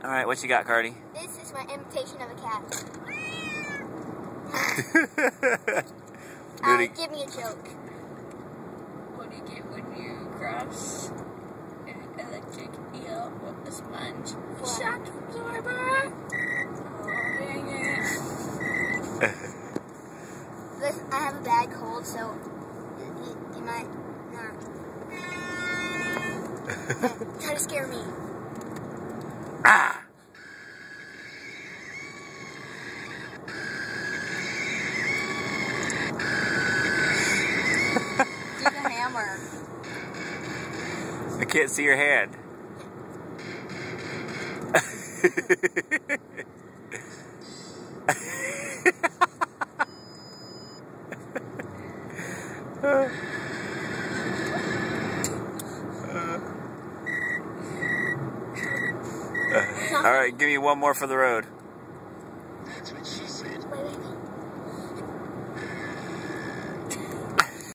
All right, what you got, Cardi? This is my imitation of a cat. Give me a joke. What do you get when you cross an electric eel with a sponge? What? Shock absorber. Oh, dang it. Listen, I have a bad cold, so you might not. Try to scare me. Ah! Get a hammer. I can't see your hand. All right, give me one more for the road. Wait.